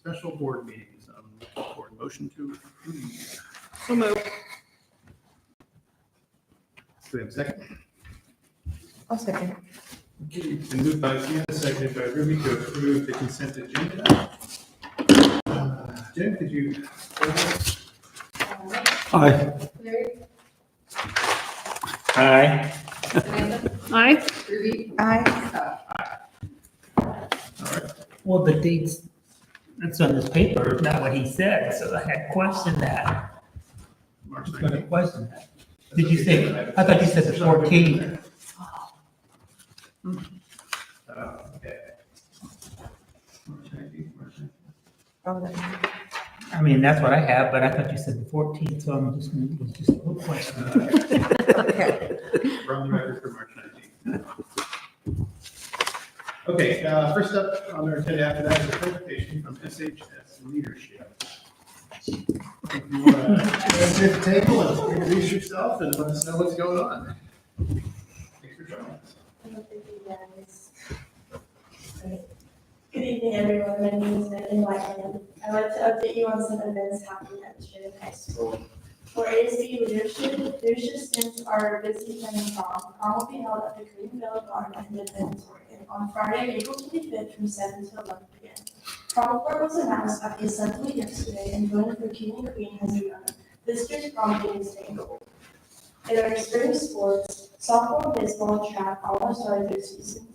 special board meetings. Board motion to approve. So moved. Do we have a second? I'll second. Okay, it's been moved by Sienna, seconded by Ruby to approve the consent agenda. Jen, could you? Aye. Larry? Aye. Amanda? Aye. Ruby? Aye. All right. Well, the dates, that's on this paper, is not what he said, so I had questioned that. March I was gonna 19th. question that. Did you say, I thought you said the 14th. Okay. March 19th, March 19th. Oh, that- I mean, that's what I have, but I thought you said the 14th, so I'm just, it was just a little question. Okay. We're on the record for March 19th. Okay, first up on our agenda after that is a presentation from SHS Leadership. If you want to sit at the table and introduce yourself and let us know what's going on. Thanks for joining us. Good evening, everyone. My name is Megan Whiteman. I'd like to update you on some events happening at Sheridan High School. For ASB leadership students are busy planning prom. Prom will be held at the Greenville Garden in Independence, Oregon on Friday, April 25th from 7 to 11 p.m. Prom court was announced at the assembly yesterday, and joining for King and Queen has begun. This year's prom theme is tangled. In our spring sports, softball, baseball, and track all have started their seasons.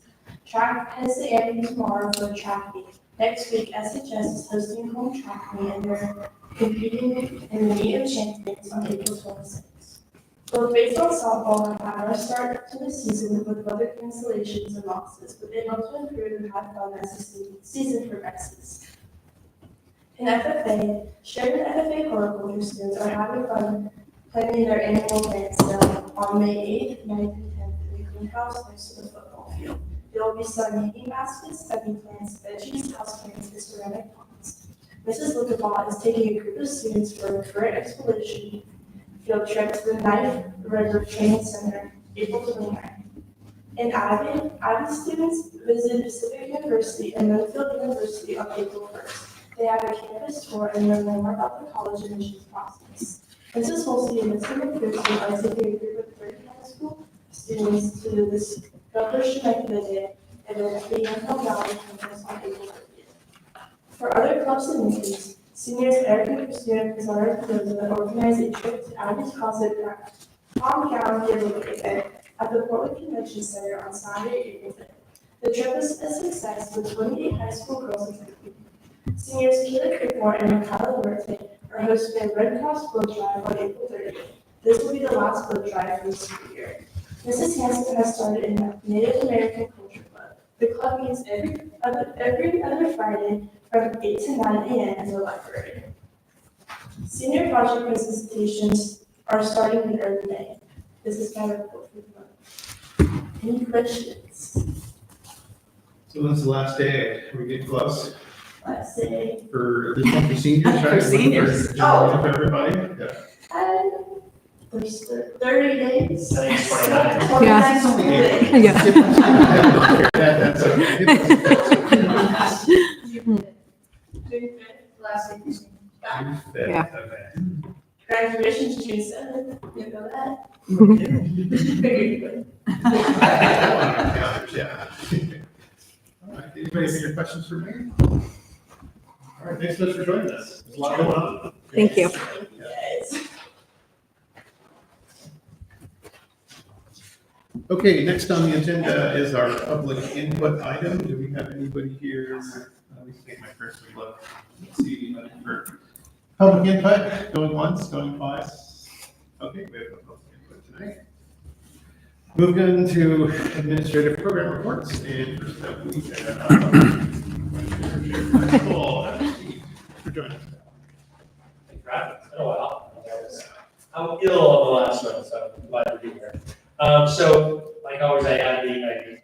Track has the anthem tomorrow for track meet. Next week, SHS is hosting a home track meet and they're competing in the Meet of Champions on April 26th. Both baseball and softball have had our start to the season with weather cancellations and losses, but they hope to improve and have fun as the season progresses. In FFA, Sheridan FFA horticulture students are having fun planting their annual plant sale on May 8th, 9th, and 10th in the greenhouse next to the football field. There will be some hanging baskets, stuffing plants, veggies, houseplants, and ceramic pots. Mrs. Lucabaugh is taking a group of students for a career exploration field trip to the Knife River Training Center, April 29th. In Ivy students visit Pacific University and Millfield University on April 1st. They have a campus tour and learn more about the college admissions process. Mrs. Holsey and Mr. McPherson are taking a group of 30 high school students to this Fellowship Day event at the Young Valley campus on April 30th. For other clubs and meetings, seniors Eric and Christina Pizarro organize a trip to Abby's Closet Prom Gown Giveaway event at the Portland Convention Center on Saturday, April 5th. The trip was a success with 28 high school girls attending. Seniors Keila Crickmore and Mikala Duarte are hosting a Red Cross boat drive on April 30th. This will be the last boat drive for the school year. Mrs. Hanson has started a Native American Culture Club. The club meets every other Friday from 8 to 9 a.m. in the library. Senior project presentations are starting in early May. This is my report for the month. Any questions? So when's the last day? Are we getting close? Let's say, For this one for seniors, right? For seniors. Oh. For everybody? Yeah. there's 30 days. I think it's 29. 29 Yeah. school days. Yeah. That's okay. June 5th, last week. Yeah. Okay. Graduation's June 7th. You know that? Yeah. All right, anybody have any questions for me? All right, thanks so much for joining us. There's a lot going on. Thank you. Yes. Okay, next on the agenda is our public input item. Do we have anybody here? Let me take my first look. Let's see anybody for public input, going once, going twice. Okay, we have a public input tonight. Moving to administrative program reports, and first up we have for joining us. Thanks for having me. It's been a while. I'm ill on the last one, so I'm glad to be here. So, like always, I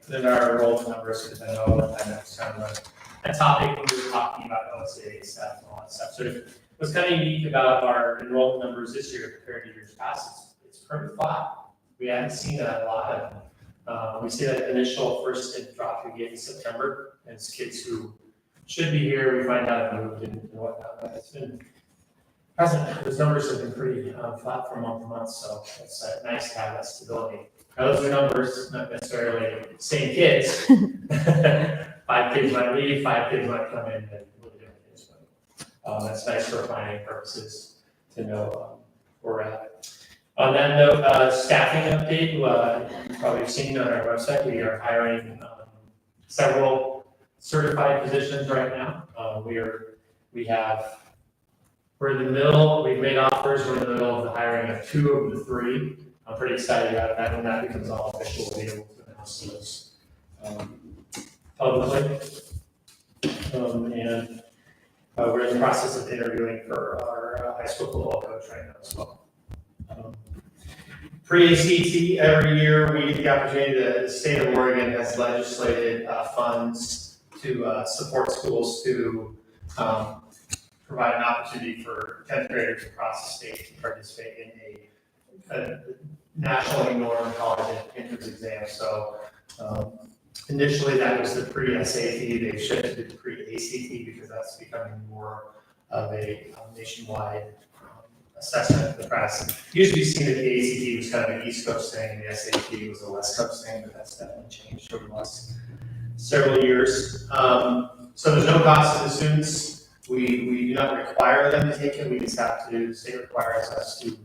put in our enrollment numbers because I know that that's kind of a topic when we were talking about LSA stuff and all that stuff. So, what's kind of unique about our enrollment numbers this year compared to years past, it's pretty flat. We haven't seen a lot of them. We see that initial first drop we get in September, and it's kids who should be here, we find out it moved and whatnot, but it's been present, those numbers have been pretty flat from month to month, so it's nice to have that stability. Now, those are numbers, not necessarily same kids. 5 kids might leave, 5 kids might come in and really different things, but that's nice for planning purposes to know where we're at. On that note, staffing update, you've probably seen on our website, we are hiring several certified positions right now. We're in the middle, we've made offers, we're in the middle of the hiring of 2 of the 3. I'm pretty excited about that. When that becomes all official, we'll be able to announce those publicly. And we're in the process of interviewing for our high school football coach right now as well. Pre-ACT, every year we get the opportunity, the state of Oregon has legislated funds to support schools to provide an opportunity for 10th graders across the state to participate in a nationally normed college entrance exam. So initially that was the pre-SAT, they've shifted to pre-ACT because that's becoming more of a nationwide assessment of the press. It used to be seen that the ACT was kind of an East Coast thing and the SAT was a West Coast thing, but that's definitely changed over the last several years. So there's no cost to the students. We do not require them to take it, we just have to, the state requires us to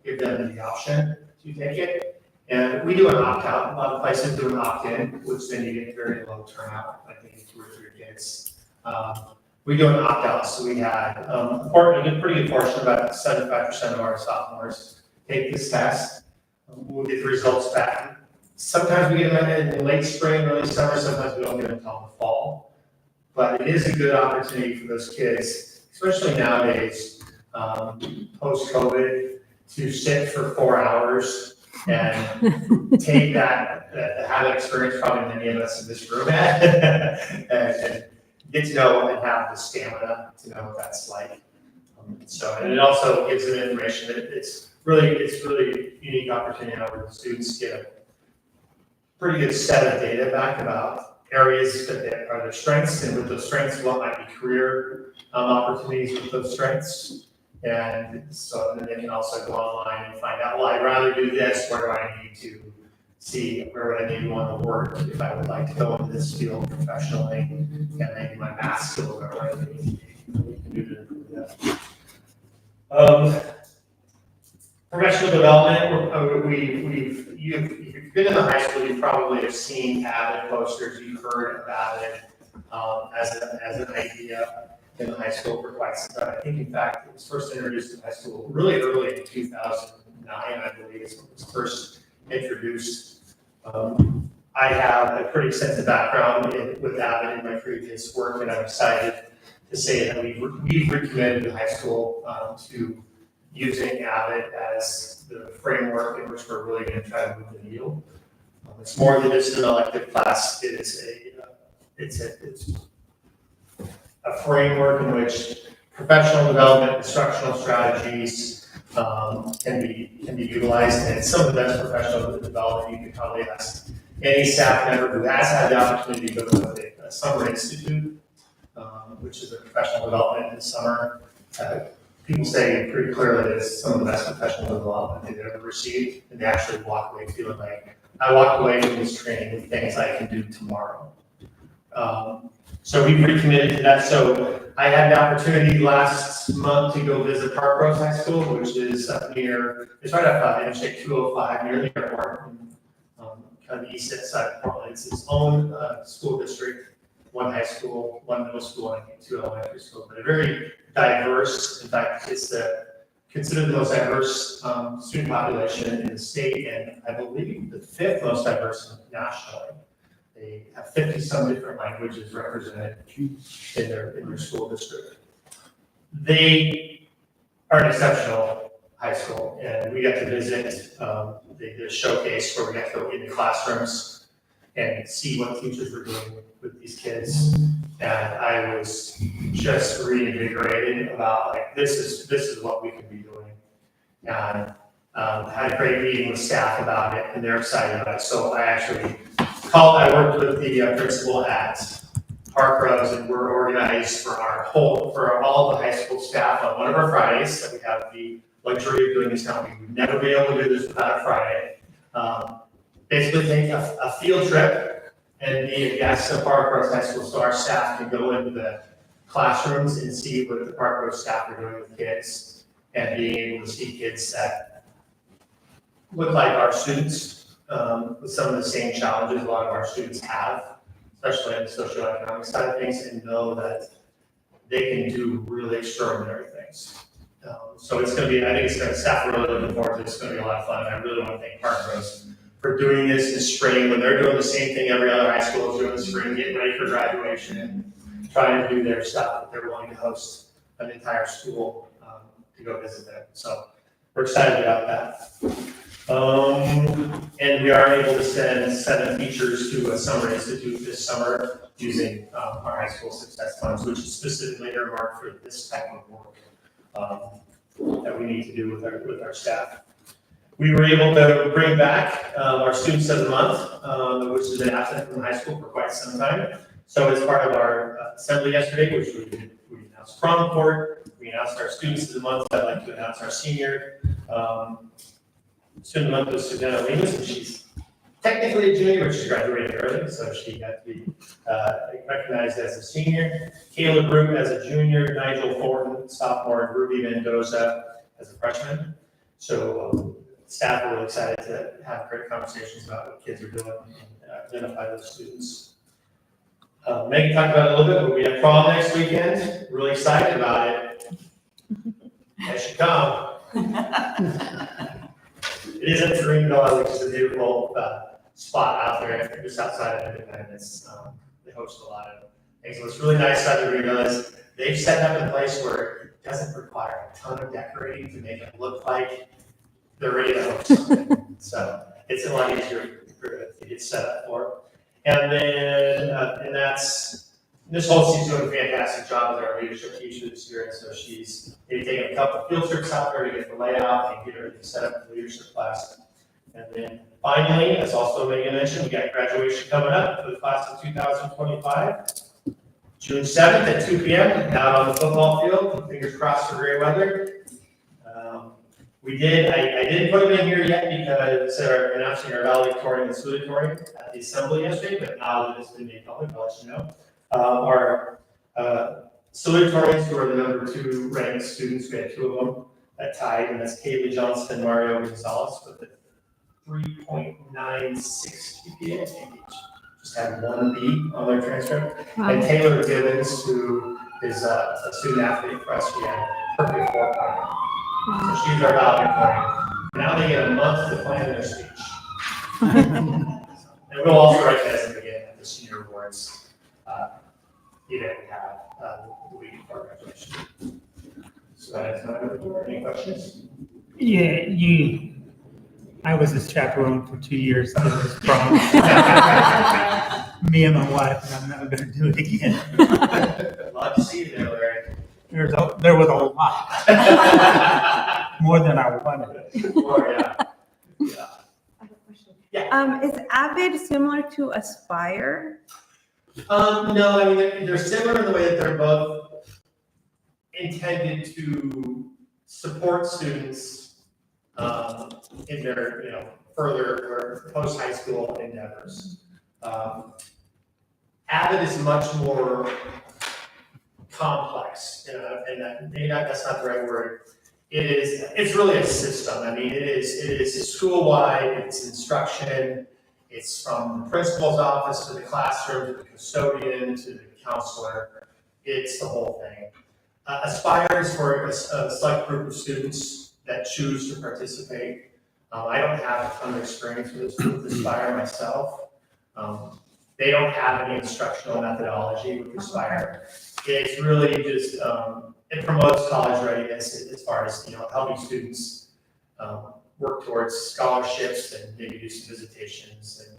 give them the option to take it. And we do an opt-out, a lot of places do an opt-in, which then you get very low turnout, I think 2 or 3 kids. We do an opt-out, so we had a pretty good portion, about 75% of our sophomores take this test. We'll get the results back. Sometimes we get them in late spring, early summer, sometimes we don't get them until the fall. But it is a good opportunity for those kids, especially nowadays, post-COVID, to sit for 4 hours and take that have that experience probably many of us in this room had, and get to know and have the stamina to know what that's like. And it also gives them information that it's really a unique opportunity now where the students get a pretty good set of data back about areas that are their strengths, and with those strengths, what might be career opportunities with those strengths. And so then they can also go online and find out, well, I'd rather do this, where do I need to see, where would I need to want to work if I would like to go into this field professionally, and maybe my math skills are right, we can do to improve that. Professional development, if you've been in the high school, you probably have seen Avid posters, you've heard of Avid as an idea in the high school for quite some time. I think, in fact, it was first introduced in high school really early in 2009, I believe, is when it was first introduced. I have a pretty extensive background with Avid in my previous work, and I'm excited to say that we've recommitted to high school to using Avid as the framework in which we're really going to try to move the needle. It's more than just an elective class. It's a framework in which professional development, instructional strategies can be utilized, and some of the best professional development you can probably ask any staff member who has had the opportunity to go to a summer institute, which is a professional development in the summer. People say pretty clearly that it's some of the best professional development they've ever received, and they actually walk away feeling like, I walked away from this training with things I can do tomorrow. So we've recommitted to that. So I had the opportunity last month to go visit Park Rose High School, which is up near, it's right up Interstate 205 near the airport, kind of the east side of Portland. It's its own school district, 1 high school, 1 middle school, and I think 2 elementary schools, but a very diverse, in fact, it's considered the most diverse student population in the state, and I believe the 5th most diverse nationally. They have 50-some different languages represented in their school district. They are an exceptional high school, and we got to visit. They did a showcase where we got to go into classrooms and see what teachers were doing with these kids, and I was just reinvigorated about like this is what we can be doing, and had a great meeting with staff about it, and they're excited about it. So I worked with the principal at park runs, and we're organized for for all the high school staff on one of our Fridays. So we have the luxury of doing this now. We would never be able to do this without a Friday. Basically take a field trip and be a guest of Park Rose High School, so our staff can go into the classrooms and see what the Park Rose staff are doing with kids, and being able to see kids that look like our students, with some of the same challenges a lot of our students have, especially on the socioeconomic side of things, and know that they can do really extraordinary things. So it's going to be, I think it's going to, staff are really looking forward to it. It's going to be a lot of fun. And I really want to thank Park Rose for doing this in spring, when they're doing the same thing every other high school is doing in the spring, getting ready for graduation and trying to do their stuff, but they're willing to host an entire school to go visit them. So we're excited about that. And we are able to send 7 teachers to a summer institute this summer using our high school success funds, which is specifically earmarked for this type of work that we need to do with our staff. We were able to bring back our Students of the Month, which has been absent from high school for quite some time. So as part of our assembly yesterday, which we announced prom court, we announced our Students of the Month. I'd like to announce our senior Student of the Month was Susanna Lemus, and she's technically a junior, but she graduated early, so she got to be recognized as a senior. Caleb Root as a junior, Nigel Thornton, sophomore, and Ruby Mendoza as a freshman. So staff are really excited to have great conversations about what kids are doing and identify those students. Megan talked about it a little bit, but we have prom next weekend. Really excited about it. As you come. It is at Greenville, which is a beautiful spot out there, just outside of Independence. They host a lot of things. What's really nice about the Greenville is they've set up in a place where it doesn't require a ton of decorating to make it look like they're ready to host something. So it's a lot easier to get set up for. And then, and this whole team's doing a fantastic job with our leadership teacher this year. And so they've taken a couple of field trips out there to get the layout and get everything set up for the leadership class. And then finally, as also Megan mentioned, we got graduation coming up for the class of 2025. June 7th at 2 p.m. out on the football field. Fingers crossed for great weather. I didn't put them in here yet because they're announcing our valedictorian and salutatorian at the assembly yesterday, but now that it's been made public, I'll let you know. Our salutatorians, who are the number 2 ranked students, we had 2 of them that tied, and that's Kaylee Johnson and Mario Gonzalez with a 3.96 GPA, I think each. Just had 1 B on their transcript. Wow. And Taylor Gibbons, who is a student athlete for us, we had perfect 4.0. So she's our valedictorian. Now they get a month to plan their speech. And we'll also recognize them again at the senior awards event we have the week before graduation. So that is my report. Any questions? Yeah, I was a chaperone for 2 years to this prom. Me and my wife, and I'm never going to do it again. Love to see you there, Larry. There was a lot. More than I wanted. More, yeah. I have a question. Yeah. Is Avid similar to Aspire? No, I mean, they're similar in the way that they're both intended to support students in their, further or post-high school endeavors. Avid is much more complex, and maybe that's not the right word. It's really a system. I mean, it is school-wide, it's instruction, it's from the principal's office to the classroom, to the custodian, to the counselor. It's the whole thing. Aspire is for a select group of students that choose to participate. I don't have a ton of experience with Aspire myself. They don't have any instructional methodology with Aspire. It's really just, it promotes college readiness as far as, helping students work towards scholarships and maybe do some visitations. And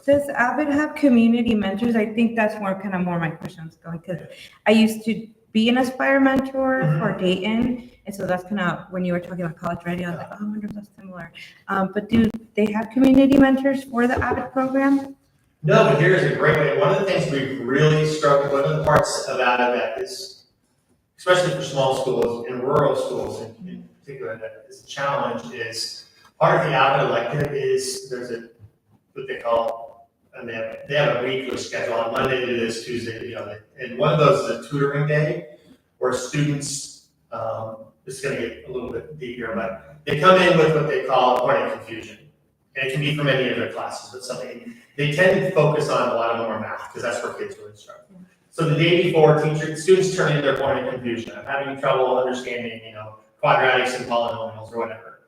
Does Avid have community mentors? I think that's more my questions going, because I used to be an Aspire mentor for Dayton, and so that's when you were talking about college ready, I was like, I wonder if that's similar. But do they have community mentors for the Avid program? No, but here's a great way. One of the things we've really struggled, one of the parts about it that is, especially for small schools and rural schools in particular, that is a challenge is part of the Avid elective is there's what they call, and they have a weekly schedule. On Monday it is Tuesday, and one of those is a tutoring day where students, this is going to get a little bit deep here, but they come in with what they call point of confusion. And it can be from any of their classes, but something, they tend to focus on a lot of them are math, because that's where kids really struggle. So the day before, students turn in their point of confusion. I'm having trouble understanding, quadratics and polynomials or whatever.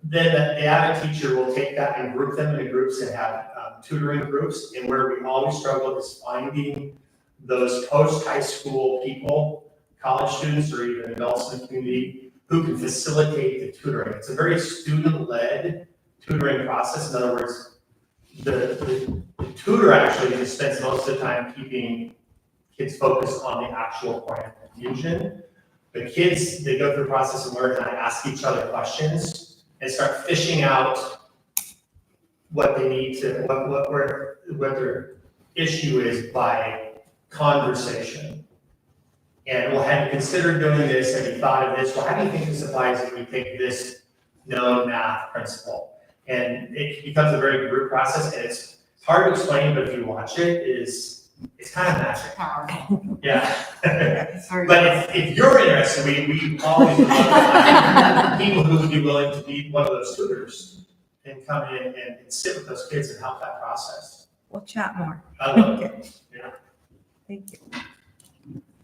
Then the Avid teacher will take that and group them into groups and have tutoring groups. And where we always struggle is finding those post-high school people, college students or even adults in the community who can facilitate the tutoring. It's a very student-led tutoring process. In other words, the tutor actually just spends most of the time keeping kids focused on the actual point of confusion. The kids, they go through the process and learn how to ask each other questions and start fishing out what they need to, what their issue is by conversation. And, well, have you considered doing this? Have you thought of this? Well, how do you think this applies if we take this known math principle? And it becomes a very group process, and it's hard to explain, but if you watch it, it's kind of magic. Powerful. Yeah. Sorry. But if you're interested, we always would love to find people who would be willing to be one of those tutors and come in and sit with those kids and help that process. We'll chat more. I love it. Yeah. Thank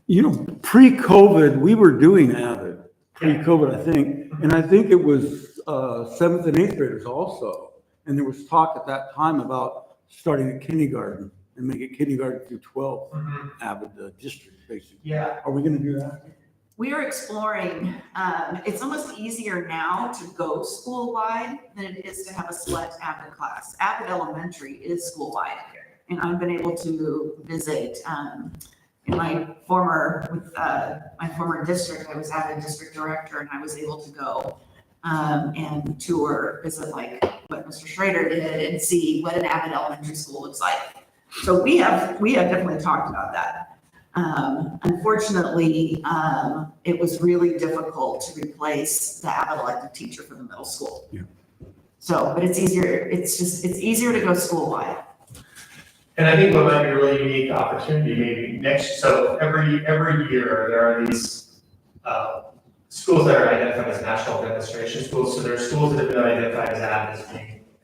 you. Pre-COVID, we were doing Avid, pre-COVID, I think. And I think it was 7th and 8th graders also. And there was talk at that time about starting a kindergarten and make it kindergarten through 12 Avid district, basically. Yeah. Are we going to do that? We are exploring, it's almost easier now to go school-wide than it is to have a select Avid class. Avid Elementary is school-wide. And I've been able to visit, in my former district, I was Avid district director, and I was able to go and tour, visit like what Mr. Sheridan did and see what an Avid elementary school looks like. So we have definitely talked about that. Unfortunately, it was really difficult to replace the Avid elective teacher for the middle school. Yeah. So, but it's easier, it's easier to go school-wide. And I think what might be a really unique opportunity maybe so every year there are these schools that are identified as national demonstration schools. So there are schools that have been identified as Avid as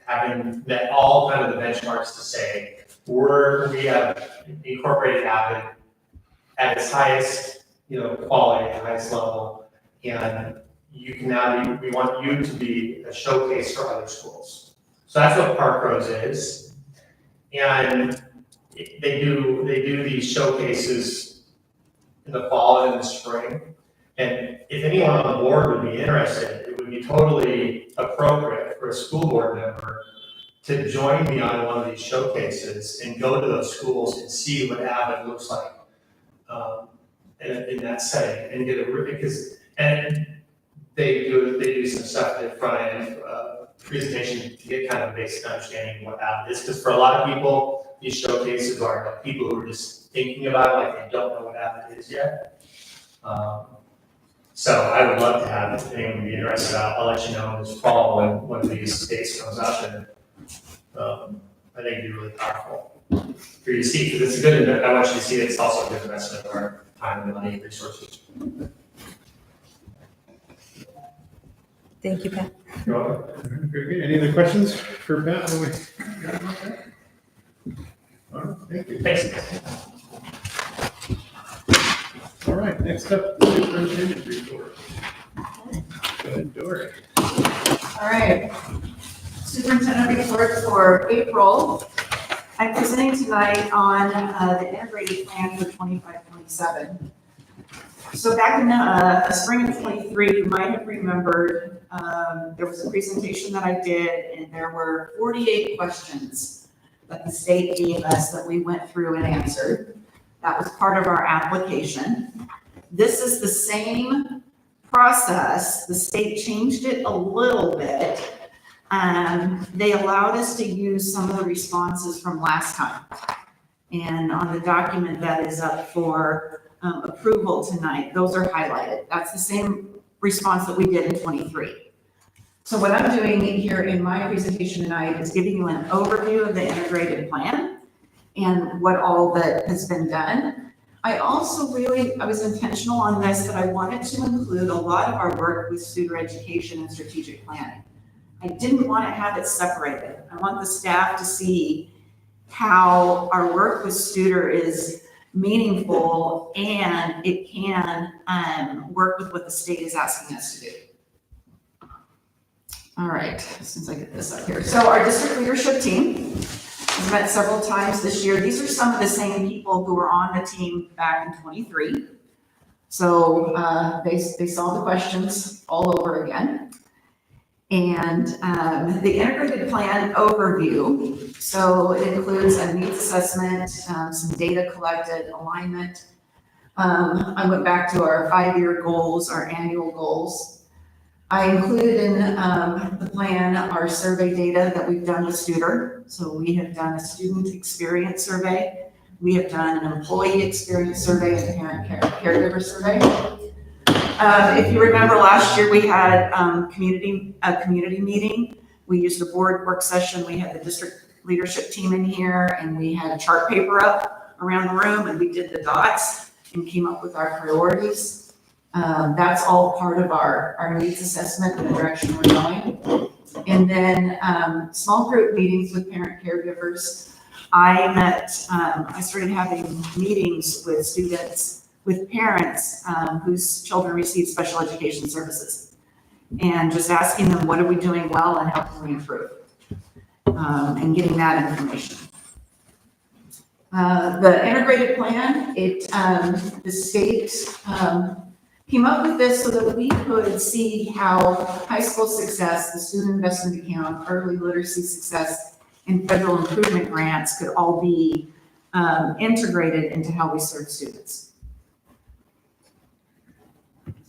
having met all kind of the benchmarks to say we have incorporated Avid at its highest, quality, highest level, and you can now we want you to be a showcase for other schools. So that's what Park Rose is, and they do these showcases in the fall and in the spring. And if anyone on the board would be interested, it would be totally appropriate for a school board member to join me on one of these showcases and go to those schools and see what Avid looks like in that setting and get and they do some stuff at the front end presentation to get kind of basic understanding of what Avid is. Because for a lot of people, these showcases are like people who are just thinking about it, like they don't know what Avid is yet. So I would love to have, if anyone would be interested, I'll let you know this fall when one of these dates comes up, and I think it'd be really powerful for you to see, because it's a good investment. I want you to see it's also a good investment of our time and money and resources. Thank you, Pat. You're welcome. Very good. Any other questions for Pat? All right, thank you. Thanks. All right, next up, the superintendent report. Go ahead, Dory. All right. Superintendent report for April. I'm presenting tonight on the integrated plan for 25-27. So back in spring of 23, you might have remembered there was a presentation that I did, and there were 48 questions that the state gave us that we went through and answered. That was part of our application. This is the same process. The state changed it a little bit. They allowed us to use some of the responses from last time. And on the document that is up for approval tonight, those are highlighted. That's the same response that we did in 23. So what I'm doing here in my presentation tonight is giving you an overview of the integrated plan and what all that has been done. I also I was intentional on this, that I wanted to include a lot of our work with student education and strategic planning. I didn't want to have it separated. I want the staff to see how our work with Studer is meaningful and it can work with what the state is asking us to do. All right, since I get this up here. So our district leadership team has met several times this year. These are some of the same people who were on the team back in 23. So they saw the questions all over again. And the integrated plan overview, so it includes a needs assessment, some data collected, alignment. I went back to our 5-year goals, our annual goals. I included in the plan our survey data that we've done with Studer. So we have done a student experience survey. We have done an employee experience survey and parent caregiver survey. If you remember last year, we had a community meeting. We used a board work session. We had the district leadership team in here, and we had a chart paper up around the room, and we did the dots and came up with our priorities. That's all part of our needs assessment and the direction we're going. And then small group meetings with parent caregivers. I started having meetings with students, with parents whose children receive special education services, and just asking them, what are we doing well and how can we improve? And getting that information. The integrated plan, the state came up with this so that we could see how high school success, the student investment account, early literacy success, and federal improvement grants could all be integrated into how we serve students.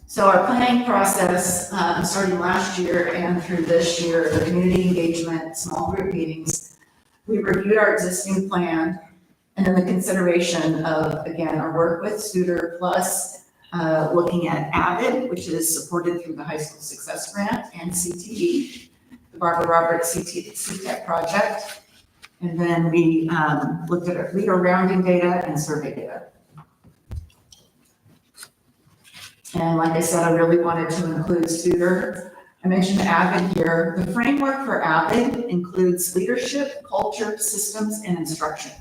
So our planning process, starting last year and through this year, the community engagement, small group meetings, we reviewed our existing plan, and then the consideration of, again, our work with Studer, plus looking at AVID, which is supported through the High School Success Grant, and CTE, the Barbara Roberts CTEC project. And then we looked at our leader rounding data and survey data. And like I said, I really wanted to include Studer. I mentioned AVID here. The framework for AVID includes leadership, culture, systems, and instruction.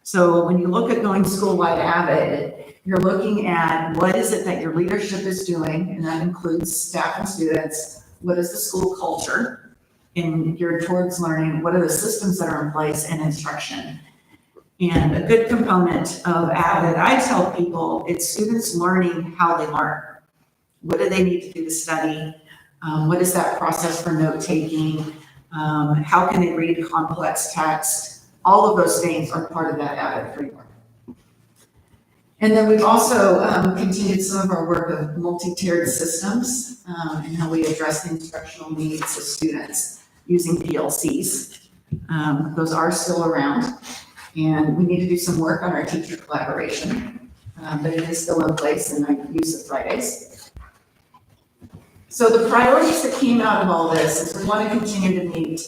So when you look at going school-wide AVID, you're looking at what is it that your leadership is doing, and that includes staff and students. What is the school culture in geared towards learning? What are the systems that are in place, and instruction? And a good component of AVID, I tell people, it's students learning how they learn. What do they need to do to study? What is that process for note-taking? How can they read complex text? All of those things are part of that AVID framework. And then we've also continued some of our work of multi-tiered systems and how we address the instructional needs of students using PLCs. Those are still around. And we need to do some work on our teacher collaboration, but it is still in place, and I use it Fridays. So the priorities that came out of all this is we want to continue to meet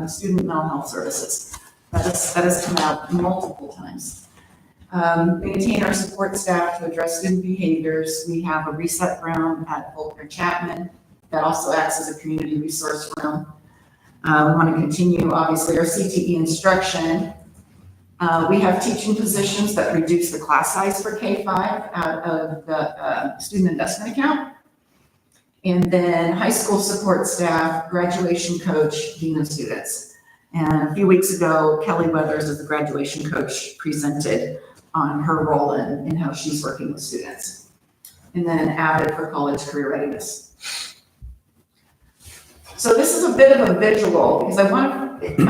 student mental health services. That has come out multiple times. Maintain our support staff to address student behaviors. We have a reset room at Volker Chapman that also acts as a community resource room. We want to continue, obviously, our CTE instruction. We have teaching positions that reduce the class size for K-5 out of the student investment account. And then high school support staff, graduation coach, dean of students. And a few weeks ago, Kelly Weathers, as the graduation coach, presented on her role in how she's working with students. And then AVID for college career readiness. So this is a bit of a visual because I'm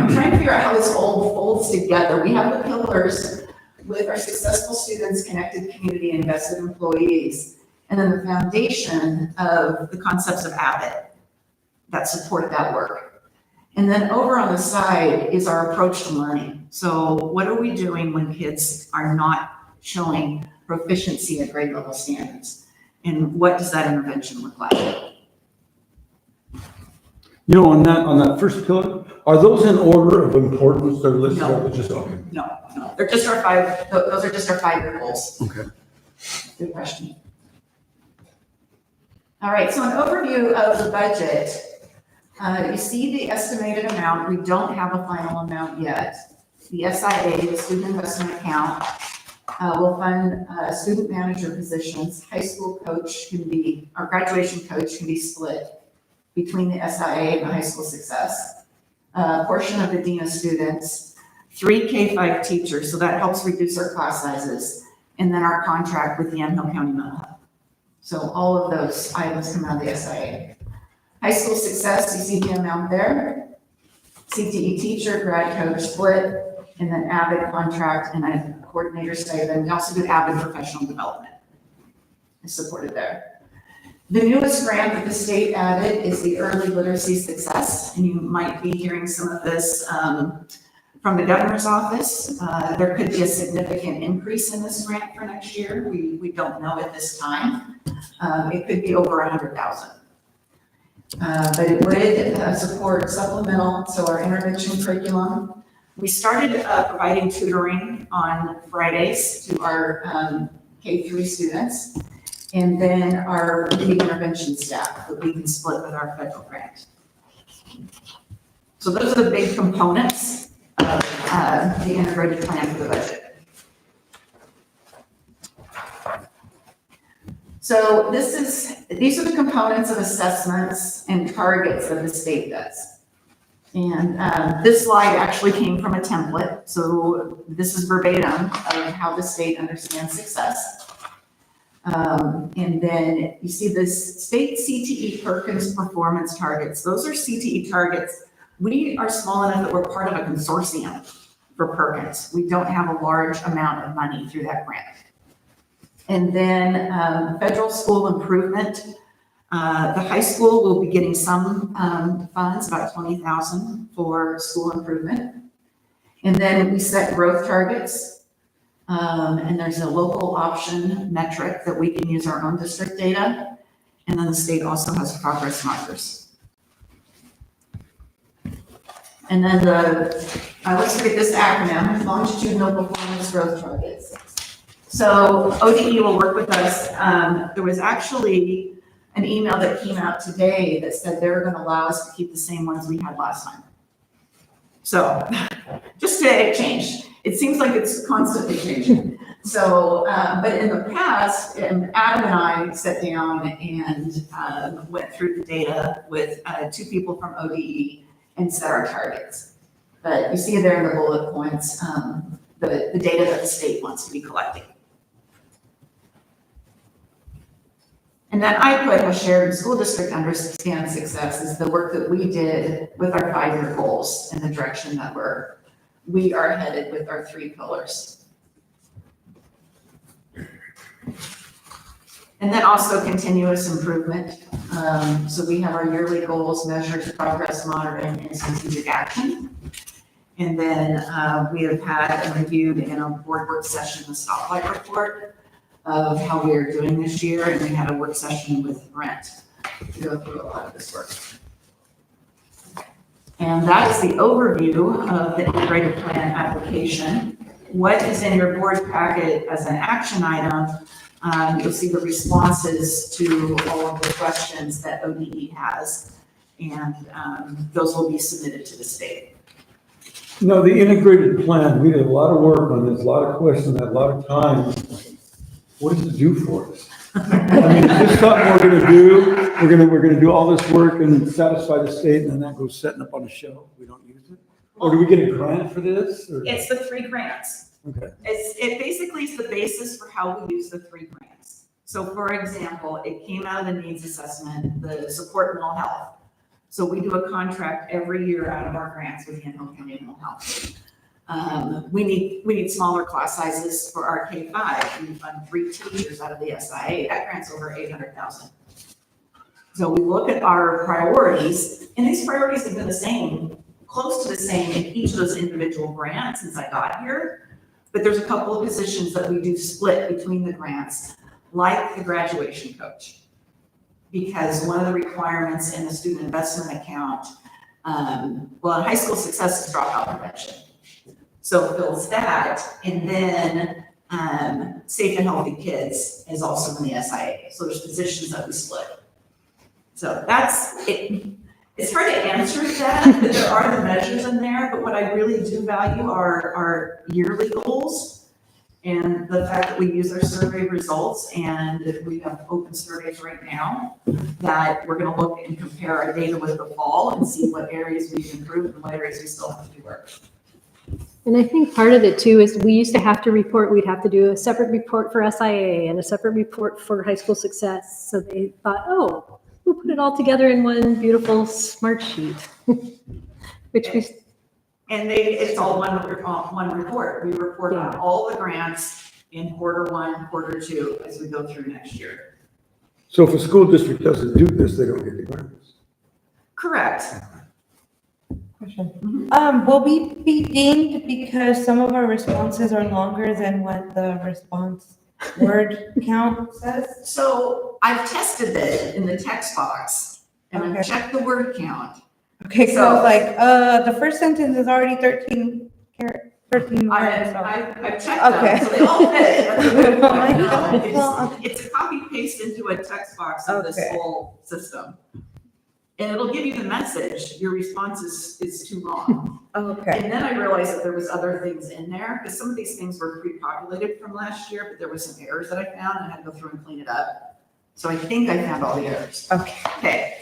trying to figure out how this all folds together. We have the pillars with our successful students, connected community, invested employees, and then the foundation of the concepts of AVID that support that work. And then over on the side is our approach to learning. So what are we doing when kids are not showing proficiency at grade level standards? And what does that intervention look like? You know, on that first pillar, are those in order of importance? They're listed, No. or they're just, okay. No, they're just our those are just our 5-year goals. Okay. Good question. All right, so an overview of the budget. You see the estimated amount. We don't have a final amount yet. The SIA, the Student Investment Account, will fund student manager positions. High school coach can be, our graduation coach can be split between the SIA and the high school success. A portion of the dean of students, 3 K-5 teachers, so that helps reduce our class sizes, and then our contract with the Yamhill County Mental Health. So all of those items come out of the SIA. High school success, you see the amount there. CTE teacher, grad coach split, and then AVID contract and a coordinator stipend. We also do AVID professional development. Is supported there. The newest grant that the state added is the early literacy success, and you might be hearing some of this from the governor's office. There could be a significant increase in this grant for next year. We don't know at this time. It could be over 100,000. But it would support supplemental, so our intervention curriculum. We started providing tutoring on Fridays to our K-3 students, and then our lead intervention staff that we can split with our federal grant. So those are the big components of the integrated plan for the budget. So these are the components of assessments and targets that the state does. And this slide actually came from a template. So this is verbatim of how the state understands success. And then you see this state CTE Perkins performance targets. Those are CTE targets. We are small enough that we're part of a consortium for Perkins. We don't have a large amount of money through that grant. And then federal school improvement. The high school will be getting some funds, about $20,000 for school improvement. And then we set growth targets. And there's a local option metric that we can use our own district data. And then the state also has progress markers. And then let's look at this acronym, longitudinal performance growth targets. So ODE will work with us. There was actually an email that came out today that said they're going to allow us to keep the same ones we had last time. So just today it changed. It seems like it's constantly changing. So, but in the past, Adam and I sat down and went through the data with 2 people from ODE and set our targets. But you see there in the bullet points, the data that the state wants to be collecting. And then I put how Sheridan School District understands success is the work that we did with our 5-year goals and the direction that we are headed with our 3 pillars. And then also continuous improvement. So we have our yearly goals, measures, progress monitoring, and strategic action. And then we have had and reviewed in a board work session the stoplight report of how we are doing this year, and we had a work session with Brent to go through a lot of this work. And that is the overview of the integrated plan application. What is in your board packet as an action item? You'll see the responses to all of the questions that ODE has, and those will be submitted to the state. No, the integrated plan, we did a lot of work on this, a lot of questions, a lot of time. What does it do for us? I mean, is this something we're gonna do? We're gonna do all this work and satisfy the state, and then that goes setting up on a shelf, we don't use it? Or do we get a grant for this? Or? It's the 3 grants. Okay. It basically is the basis for how we use the 3 grants. So for example, it came out of the needs assessment, the support mental health. So we do a contract every year out of our grants with Yamhill County Mental Health. We need smaller class sizes for our K-5. We fund 3 teachers out of the SIA. That grant's over 800,000. So we look at our priorities, and these priorities have been the same close to the same in each of those individual grants since I got here. But there's a couple of positions that we do split between the grants, like the graduation coach. Because one of the requirements in the student investment account, well, in high school success is dropout prevention. So it fills that, and then safe and healthy kids is also in the SIA. So there's positions that we split. So that's it. It's hard to answer that, but there are the measures in there, but what I really do value are yearly goals. And the fact that we use our survey results, and that we have open surveys right now, that we're gonna look and compare our data with the fall and see what areas we've improved and what areas we still have to do work. And I think part of it too is we used to have to report, we'd have to do a separate report for SIA and a separate report for high school success. So they thought, oh, we'll put it all together in one beautiful smart sheet, which we. And it's all one report. We report on all the grants in quarter 1, quarter 2, as we go through next year. So if a school district doesn't do this, they don't get the grants. Correct. Question. Will we be dinged because some of our responses are longer than what the response word count says? So I've tested it in the text box, and I've checked the word count. Okay, so So- like, the first sentence is already 13 words, so. I've checked them, Okay. so they all fit. That's a good Oh my point. God. Well, It's a copy paste into a text box of this Okay. whole system. And it'll give you the message, your response is too long. Okay, And then I realized that there was other things in there, because some of these things were pre-populated from last year, but there were some errors that I found, and I had to go through and clean it up. So I think I found all the errors. okay. Okay.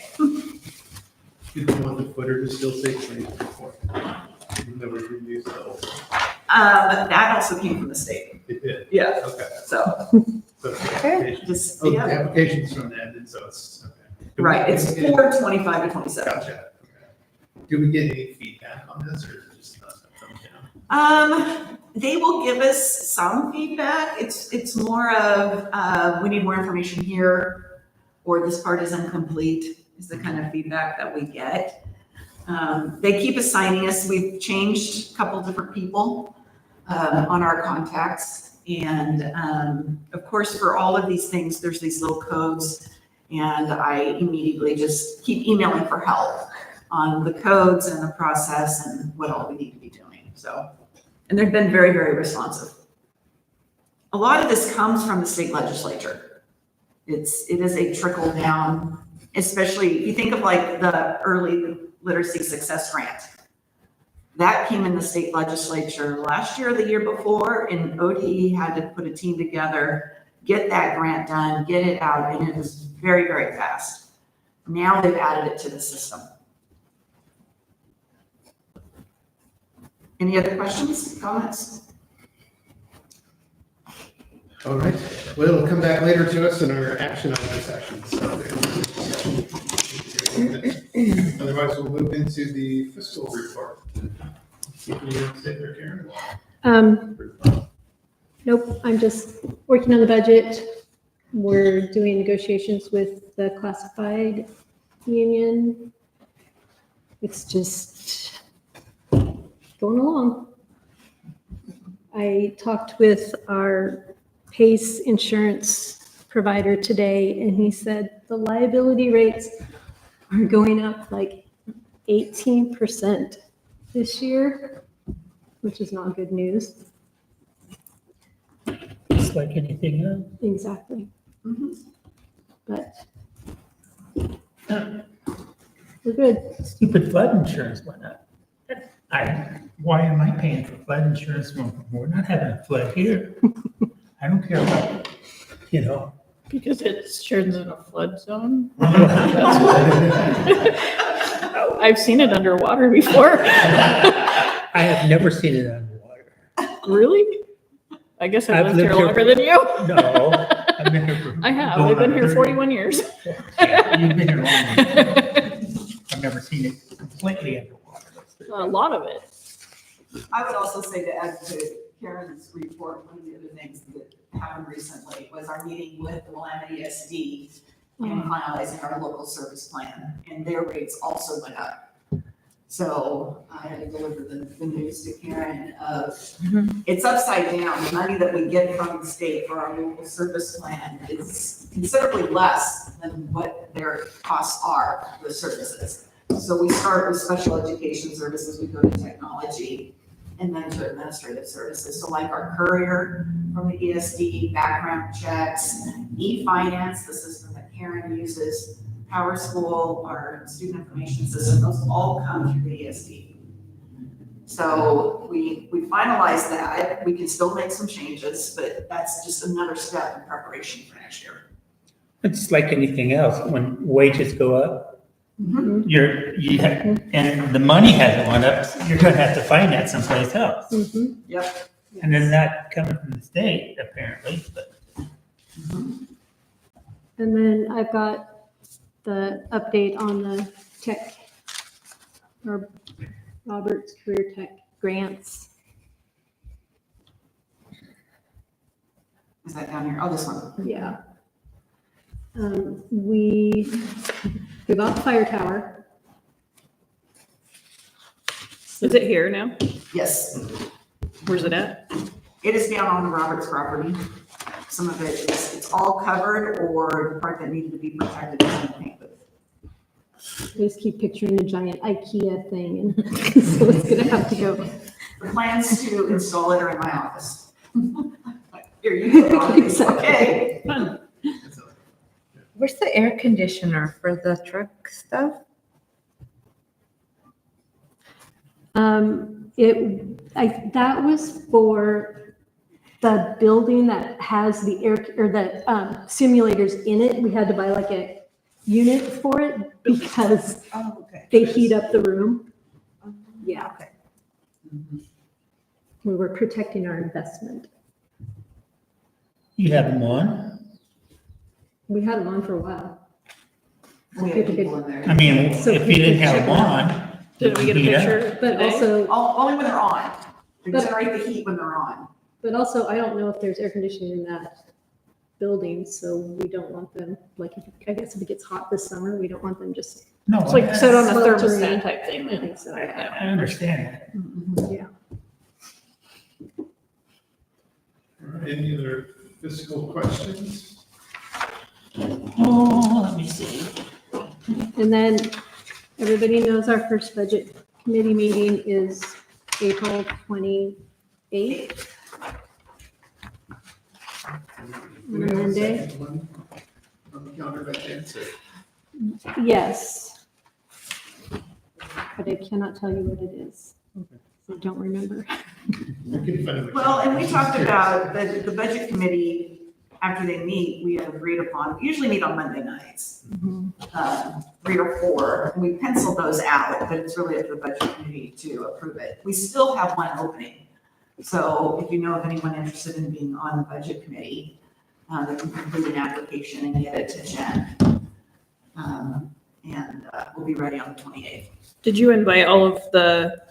You don't want the footer to still say 2024. Even though we reused the whole, That also came from the state. it did, Yeah. okay. So, So the Okay. application- just, Oh, the yeah, application's from then, and so it's, okay. Do we- right, it's 4/25 to 27. Gotcha, okay. Do we get any feedback on this, or is it just not thumbs down? They will give us some feedback. It's more of, we need more information here, or this part is incomplete, is the kind of feedback that we get. They keep assigning us, we've changed a couple different people, on our contacts. And, of course, for all of these things, there's these little codes, and I immediately just keep emailing for help on the codes and the process and what all we need to be doing, so. And they've been very, very responsive. A lot of this comes from the state legislature. It is a trickle down, especially if you think of like the early literacy success grant. That came in the state legislature last year or the year before, and ODE had to put a team together, get that grant done, get it out, and it was very, very fast. Now they've added it to the system. Any other questions, comments? All right, well, it'll come back later to us in our action item section, so. Otherwise, we'll move into the fiscal report. See if you want to sit there, Karen. Nope, I'm just working on the budget. We're doing negotiations with the classified union. It's just going along. I talked with our PACE insurance provider today, and he said the liability rates are going up like 18% this year, which is not good news. Just like anything else. Exactly. But we're good. Stupid flood insurance went up. Why am I paying for flood insurance when we're not having a flood here? I don't care about, you know. Because it's Sheridan's in a flood zone. I I've seen it underwater before. have never seen it underwater. Really? I guess I've lived here longer than you. No, I've been here for. I have. going I've been on here 30 41 years. Yeah, you've been here longer. I've never seen it completely underwater. A lot of it. I would also say to add to Karen's report, one of the other things that happened recently was our meeting with the Willamette ESD and finalizing our local service plan, and their rates also went up. So I had to deliver the news to Karen of, Mhm. it's upside down. The money that we get from the state for our local service plan is considerably less than what their costs are for the services. So we start with special education services, we go to technology, and then to administrative services. So like our courier from the ESD, background checks, e-finance, the system that Karen uses, Power School, our student information system, those all come through the ESD. So we finalized that. We can still make some changes, but that's just another step in preparation for next year. It's like anything else, when wages go up, and the money hasn't went up, you're gonna have to find that someplace else. Mhm. Yep. And it's not coming from the state, apparently, but And then I've got the update on the tech, or Robert's Career Tech grants. Is that down here? Oh, this one. Yeah. We bought the fire tower. Is it here now? Yes. Where's it at? It is down on the Roberts property. Some of it is, it's all covered, or the part that needed to be protected is in the paint booth. I just keep picturing a giant IKEA thing, and so it's gonna have to go. The plans to install it are in my office. Here you go. Okay. Fun. Where's the air conditioner for the truck stuff? That was for the building that has the air, or the simulators in it. We had to buy like a unit for it because Oh, okay. they heat up the room. Yeah. Okay. We were protecting our investment. you have them on? We had them on for a while. We have people in there. I mean, So if you didn't have check them it on. Did we get a heat up. picture But today? also, Only when they're on. They But- generate the heat when they're on. I don't know if there's air conditioning in that building, so we don't want them, like, I guess if it gets hot this summer, we don't want them just, No, It's like set on a Sweltering. thermostat type thing. I then. think so. I understand that. Yeah. All right, any other fiscal questions? Oh, let me see. And then everybody knows our first budget committee meeting is April 28th. Do we have a Monday. second one on the calendar by chance, or? Yes. But I cannot tell you what it is. I don't remember. I couldn't find it. Well, and we talked about the budget committee, after they meet, we have agreed upon, we usually meet on Monday nights. 3 or 4, and we pencil those out, but it's really up to the budget committee to approve it. We still have one opening. So if you know of anyone interested in being on the budget committee, they can complete an application and get it to Jen. We'll be ready on the 28th. Did you invite all of the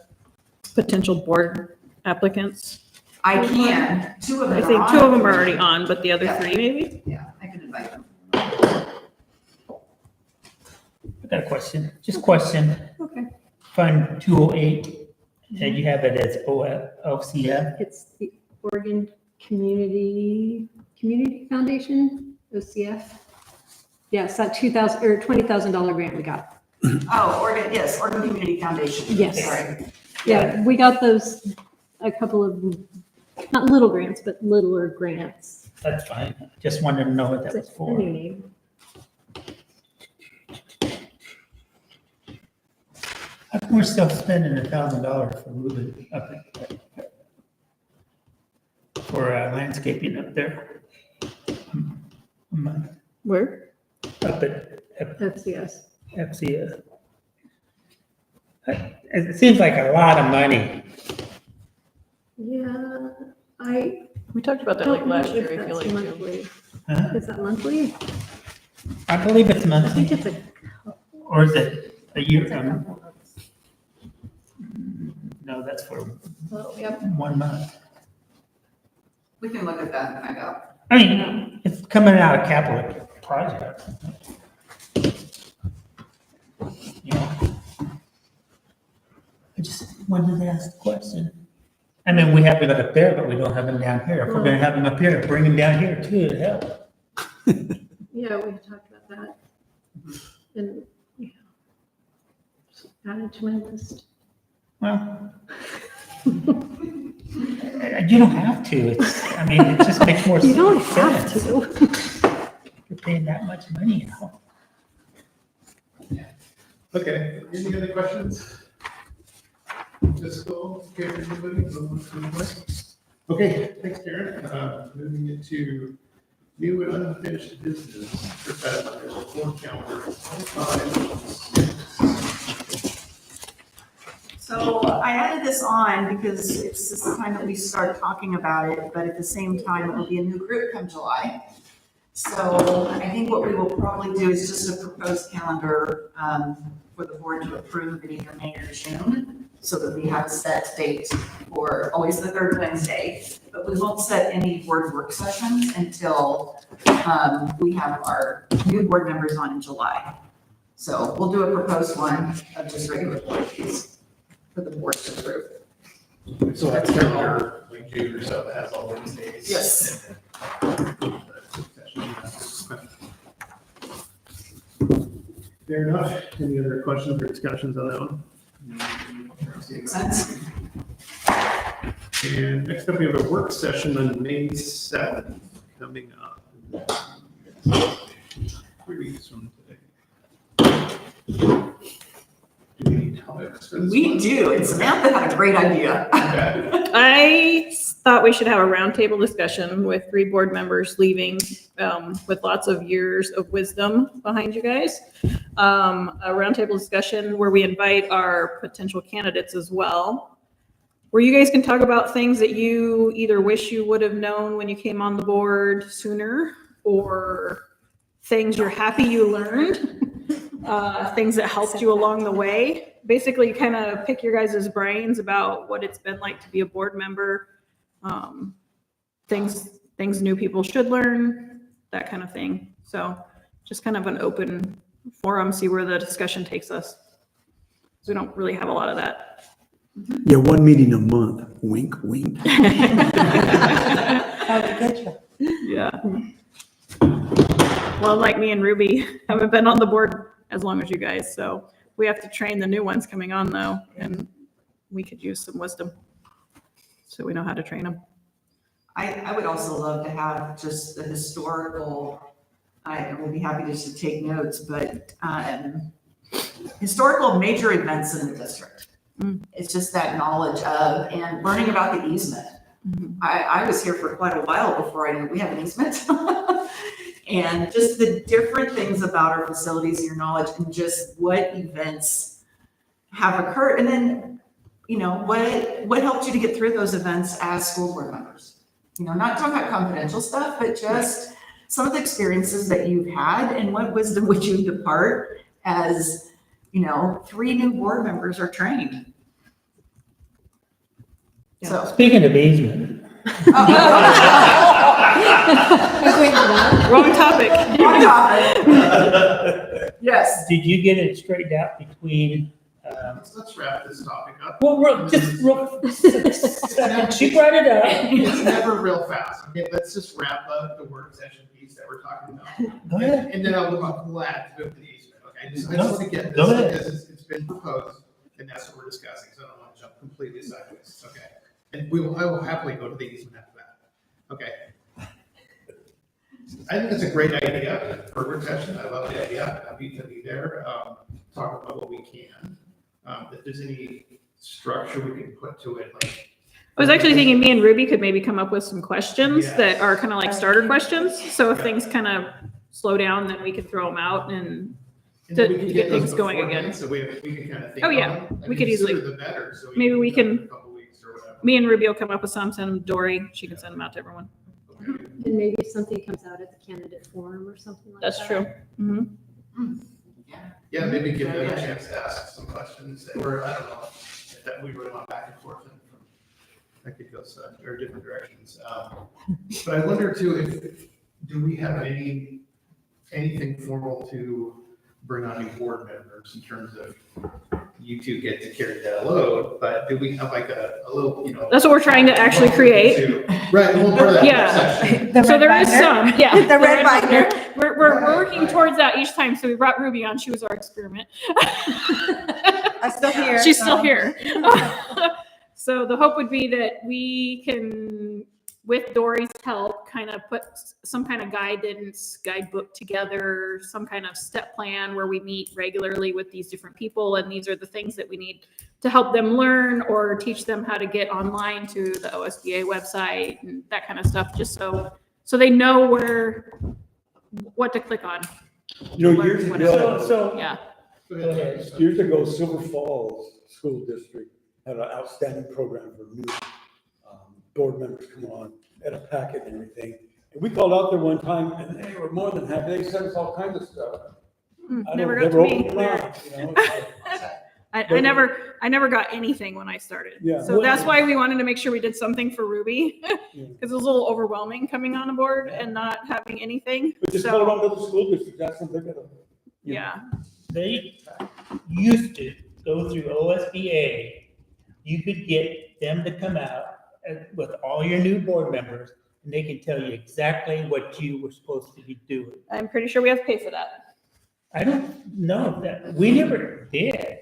potential board applicants? I can, 2 of them I are think on. 2 of them are already on, but the other Yeah. 3 maybe? Yeah, I can invite them. I got a question, just question. Okay. Fund 208, and you have it as OCF? It's the Oregon Community Foundation, OCF. Yeah, it's that $20,000 grant we got. Oh, Oregon Community Foundation. Yes. Sorry. Yeah, we got those, a couple of, not little grants, but littler grants. That's fine, just wanted to know what that was It's a for. new name. How come we're still spending $1,000 for Ruben up at, for landscaping up there? A month, Where? up at FCS. FCS. It seems like a lot of money. Yeah, I We talked about that don't like know last year, if I feel that's like. too. monthly. Huh? Is that monthly? I believe it's I think monthly, it's a. or is it a year? it's a couple months. No, that's for Oh, yep. 1 month. We can look at that and find out. I mean, it's coming out of capital project. You know, when do they ask the question? I mean, we have it up there, but we don't have them down here. If we're gonna have them up here, bring them down here too, to help. Yeah, we talked about that. And, yeah. Add it to my list. Well, you don't have to. It's, I mean, it just makes more sense. You don't have to. You're paying that much money, you know. Okay, any other questions? Fiscal, okay, for anybody? Okay, thanks, Karen. Moving into new and unfinished business. First item on the board calendar, 25. So I added this on because it's just the time that we start talking about it, but at the same time, it'll be a new group come July. So I think what we will probably do is just a proposed calendar for the board to approve in either May or June, so that we have a set date for always the third Wednesday. But we won't set any board work sessions until we have our new board members on in July. So we'll do a proposed one of just regular board meetings for the board to approve. So that's calendar, like June or so, that has all Wednesdays. Yes. Fair enough. Any other questions or discussions on that one? Makes sense. And next up, we have a work session on May 7th coming up. 3 weeks from today. Do we need topics for this We one? do, and Samantha had a great idea. Okay. I thought we should have a roundtable discussion with 3 board members leaving with lots of years of wisdom behind you guys. A roundtable discussion where we invite our potential candidates as well, where you guys can talk about things that you either wish you would have known when you came on the board sooner, or things you're happy you learned, things that helped you along the way. Basically, kind of pick your guys' brains about what it's been like to be a board member, things new people should learn, that kind of thing. So just kind of an open forum, see where the discussion takes us. So we don't really have a lot of that. Yeah, one meeting a month, wink, wink. Yeah. Well, like me and Ruby haven't been on the board as long as you guys, so we have to train the new ones coming on though, and we could use some wisdom. So we know how to train them. I would also love to have just the historical, I would be happy just to take notes, but historical major events in the district. It's just that knowledge of, and learning about the easement. I was here for quite a while before I knew we have an easement. And just the different things about our facilities, your knowledge, and just what events have occurred. And then, you know, what helped you to get through those events as school board members? You know, not talking about confidential stuff, but just some of the experiences that you've had, and what wisdom would you depart as, you know, 3 new board members are trained. So. Speaking of easement, Wrong topic. Wrong topic. Yes. did you get it straightened out between, Let's wrap this topic up. well, she brought it up. It's never real fast. Okay, let's just wrap up the work session piece that we're talking about. Go ahead. And then I'll be glad to go to the easement. Okay, I just want to get Go this ahead. because it's been proposed, and that's what we're discussing. So I don't want to jump completely sideways. Okay, and I will happily go to the easement after that. Okay. I think it's a great idea for a work session. I love the idea. Happy to be there. Talk about what we can. If there's any structure we can put to it, like. I was actually thinking me and Ruby could maybe come up with some questions Yes. that are kind of like starter questions. So if things kind of slow down, then we can throw them out and And then we to can get those things going beforehand, again. So we can kind of think. Oh, yeah. on them. I We mean, could the easily- sooner the better, so maybe we do it in can- a couple weeks or whatever. me and Ruby will come up with some, send them to Dory. She can send them out to everyone. Okay. And maybe if something comes out at the candidate forum or something like that. That's true. hmm Yeah, maybe give them a chance to ask some questions, or I don't know, if that we really want back and forth, and that could go or different directions. But I wonder too, do we have anything formal to bring on new board members in terms of you two get to carry that load, but do we have like a little, you know? That's what we're trying to actually create. Right, a little part of that Yeah. section. The So red there is binder? some, yeah. The red binder. We're working towards that each time. So we brought Ruby on. She was our experiment. I'm still here. She's still so- here. So the hope would be that we can, with Dory's help, kind of put some kind of guidebook together, some kind of step plan where we meet regularly with these different people. And these are the things that we need to help them learn or teach them how to get online to the OSBA website and that kind of stuff, just so they know what to click on. You know, Learn years whatever. ago, So, Yeah. Go ahead. years ago, Silver Falls School District had an outstanding program for new board members come on, had a packet and everything. And we called out there one time and they were more than happy. They sent us all kinds of stuff. I Never don't- got to me. opened their mouth, you know, it's like- I never got anything when I started. Yeah. So that's why we wanted to make sure we did something for Ruby, Yeah. because it was a little overwhelming coming on board and not having anything. But just So, call it on to the school district, that's what they're gonna. yeah. they used to go through OSBA. You could get them to come out with all your new board members, and they can tell you exactly what you were supposed to be doing. I'm pretty sure we have to pay for that. I don't know that, we never did.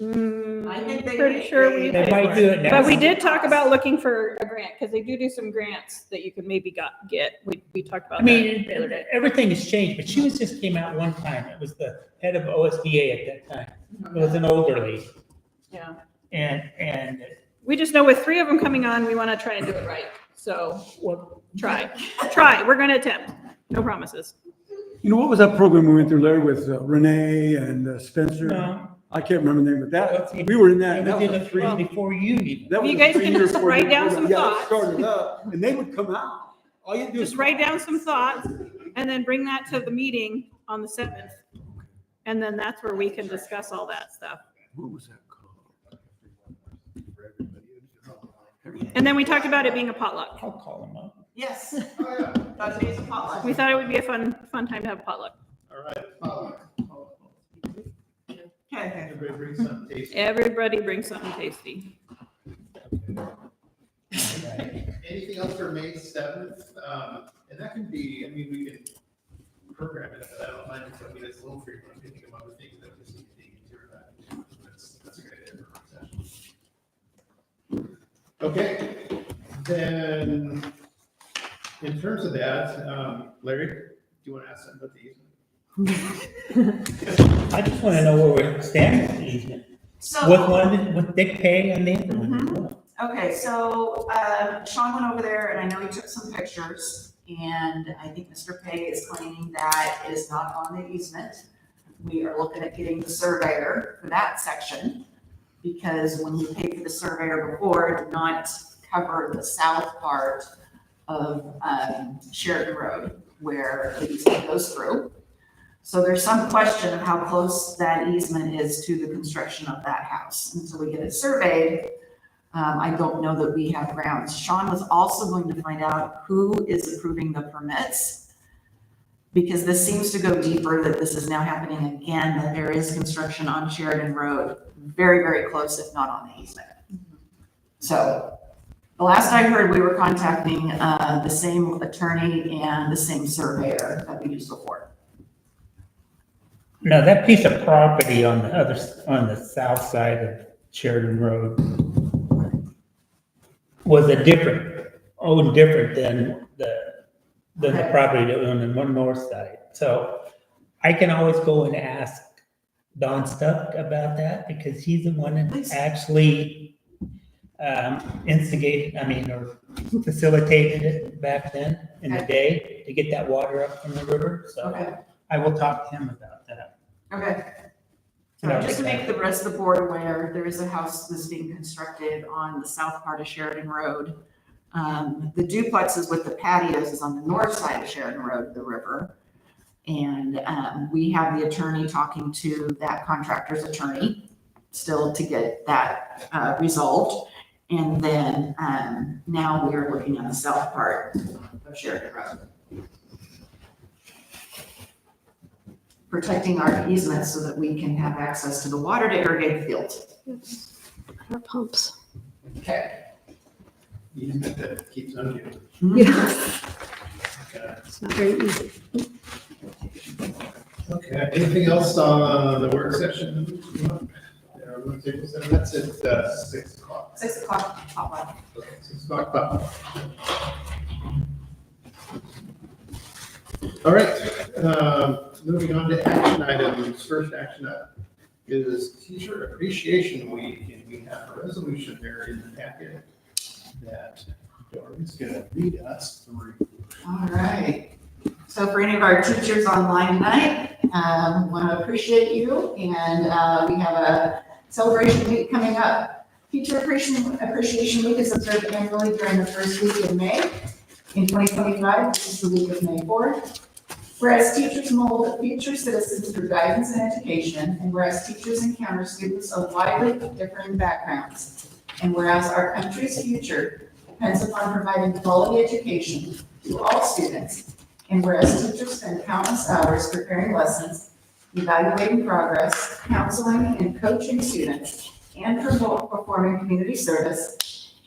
I think they Pretty sure we They pay might for do it. it now. But we did talk about looking for a grant, because they do some grants that you could maybe get. We talked about I that mean, the other day. everything has changed, but she just came out one time. It was the head of OSBA at that time. It was an older lady. Yeah. And We just know with 3 of them coming on, we want to try and do it right. So what, try. We're going to attempt. No promises. You know, what was that program we went through, Larry, with Renee and Spencer? no, I can't remember the name, but that, we were in that. it that was was in a the three- three before you even. that was You a guys can 3-year, just 4-year write down program. some Yeah, it thoughts. started up, and they would come out. All you do is. Just write down some thoughts and then bring that to the meeting on the 7th. And then that's where we can discuss all that stuff. What was that called? And then we talked about it being a potluck. I'll call them up. Yes, Oh, yeah. that's today's a potluck. We thought it would be a fun time to have a potluck. All right. Okay. Everybody bring something tasty. Everybody bring something tasty. Anything else for May 7th? And that can be, I mean, we can program it, but I don't mind if, I mean, it's a little frequent, I'm thinking of other things that we just need to dig into that. That's a good idea for a session. Okay, then, in terms of that, Larry, do you want to ask something about the easement? I just want to know where we're standing with the easement. So. With Dick Pay and the other one. Okay, so Sean went over there and I know he took some pictures and I think Mr. Pay is claiming that it is not on the easement. We are looking at getting the surveyor for that section because when you paid for the surveyor before, it did not cover the south part of Sheridan Road where the easement goes through. So there's some question of how close that easement is to the construction of that house. Until we get it surveyed, I don't know that we have grounds. Sean was also going to find out who is approving the permits, because this seems to go deeper, that this is now happening again, that there is construction on Sheridan Road, very, very close, if not on the easement. So the last I heard, we were contacting the same attorney and the same surveyor that we used before. Now, that piece of property on the south side of Sheridan Road was different than the property that was on the north side. So I can always go and ask Don Stuck about that because he's the one that actually or facilitated it back then in the day to get that water up from the river. So Okay. I will talk to him about that. Okay. So just to make the rest of the board aware, there is a house that's being constructed on the south part of Sheridan Road. The duplexes with the patios is on the north side of Sheridan Road, the river. And we have the attorney talking to that contractor's attorney still to get that resolved. And then now we are looking at the south part of Sheridan Road. protecting our easements so that we can have access to the water to irrigate the fields. Our pumps. Okay. Easement that keeps on giving. Yeah, Okay. it's not very easy. Okay, anything else on the work session? That's at 6 o'clock. 6 o'clock, top line. Okay, 6 o'clock. Bye. All right, moving on to action items. First action item is Teacher Appreciation Week, and we have a resolution there in the packet that Dory's gonna read us through. All right. So for any of our teachers online tonight, want to appreciate you, and we have a celebration week coming up. Teacher Appreciation Week is observed annually during the first week in May. In 2025, this is the week of May 4th. Whereas teachers mold future citizens through guidance and education, and whereas teachers encounter students of widely differing backgrounds, and whereas our country's future depends upon providing quality education to all students, and whereas teachers spend countless hours preparing lessons, evaluating progress, counseling and coaching students, and performing community service,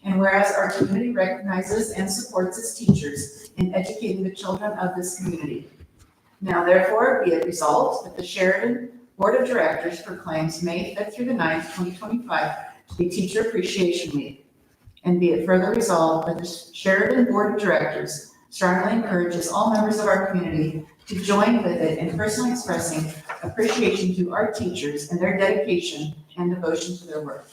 and whereas our community recognizes and supports its teachers in educating the children of this community. Now therefore be it resolved that the Sheridan Board of Directors proclaims May 5th through the 9th, 2025 to be Teacher Appreciation Week. And be it further resolved that the Sheridan Board of Directors strongly encourages all members of our community to join with it in personally expressing appreciation to our teachers and their dedication and devotion to their work.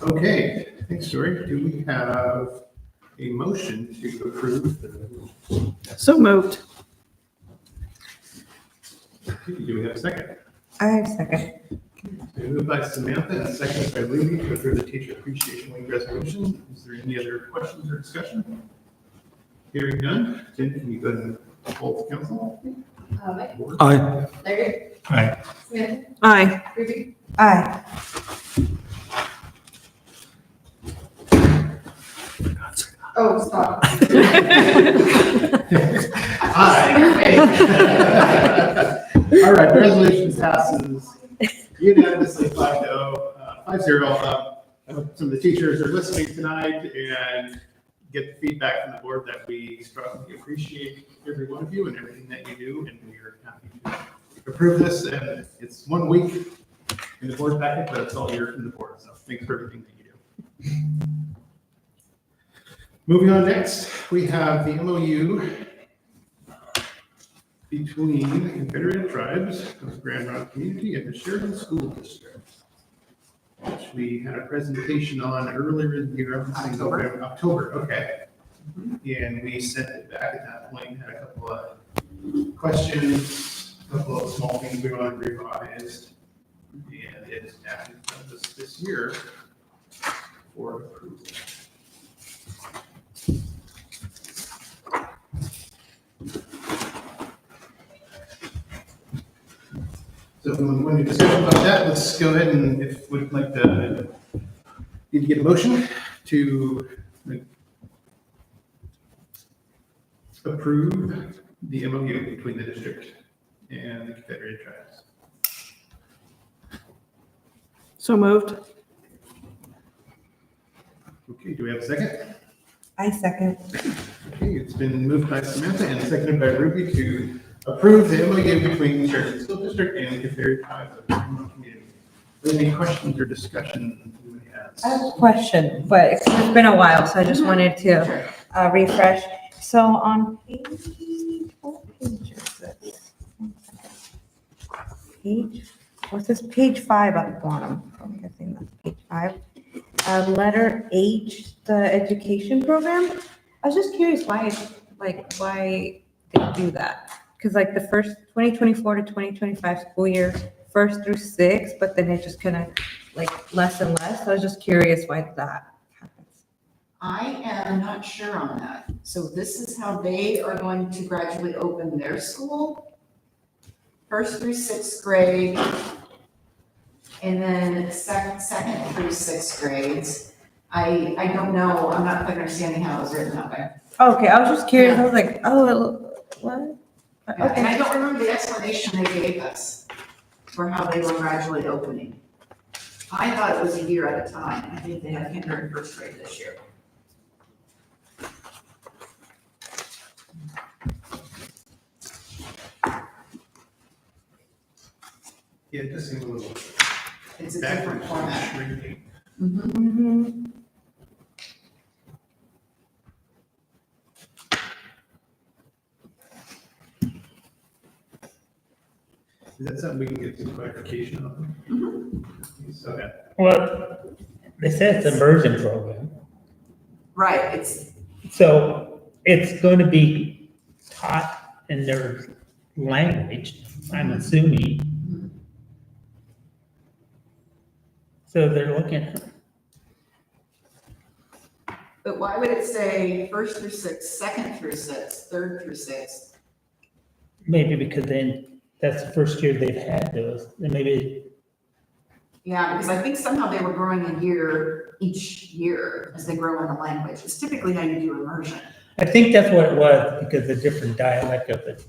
Okay, thanks, Dory. Do we have a motion to approve the resolution? So moved. Do we have a second? I have a second. Moved by Samantha and seconded by Louie to approve the Teacher Appreciation Week resolution. Is there any other questions or discussion? Hearing none, Jen, can you go ahead and poll the council? Mike, Aye. Larry, Aye. Samantha, Aye. Ruby, Aye. oh, stop. Aye. All right, the resolution passes unanimously 5-0. I hope some of the teachers are listening tonight and get the feedback from the board that we strongly appreciate every one of you and everything that you do, and we are happy to approve this. And it's 1 week in the board packet, but it's all year from the board, so thanks for everything that you do. Moving on next, we have the MOU between the Confederated Tribes of the Grand Rock Community and the Sheridan School District, which we had a presentation on earlier in the year. October, okay. And we sent it back at that point, had a couple of questions, a couple of small things we wanted revised. And it's acted this year for approval. So when we discuss about that, let's go ahead and if we'd like to, need to get a motion to approve the MOU between the district and the Confederated Tribes. So moved. Okay, do we have a second? I second. Okay, it's been moved by Samantha and seconded by Ruby to approve the MOU between the Sheridan School District and the Confederated Tribes of the Grand Rock Community. Are there any questions or discussion anybody has? I have a question, but it's been a while, so I just wanted to refresh. So on page, what page is this? What's this, page 5 at the bottom? I'm guessing that's page 5. Letter H, the education program. I was just curious why they do that? Because like the first 2024 to 2025 school year, 1st through 6th, but then it just kind of like less and less. So I was just curious why that happens. I am not sure on that. So this is how they are going to gradually open their school. 1st through 6th grade. And then second through 6th grades. I don't know. I'm not quite understanding how it was written that way. Okay, I was just curious. I was like, oh, what? And I don't remember the explanation they gave us for how they were gradually opening. I thought it was a year at a time. I think they have kinder and first grade this year. Yeah, it does seem a little. It's a different format. Shrinking. Mhm. Is that something we can get some clarification on? Okay. Well, they said it's an immersion program, Right, it's, so it's going to be taught in their language, I'm assuming. So they're looking, but why would it say first through sixth, second through sixth, third through sixth? maybe because then that's the first year they've had those, and maybe, Yeah, because I think somehow they were growing a year each year as they grow in the language. It's typically how you do immersion. I think that's what it was, because of different dialect of it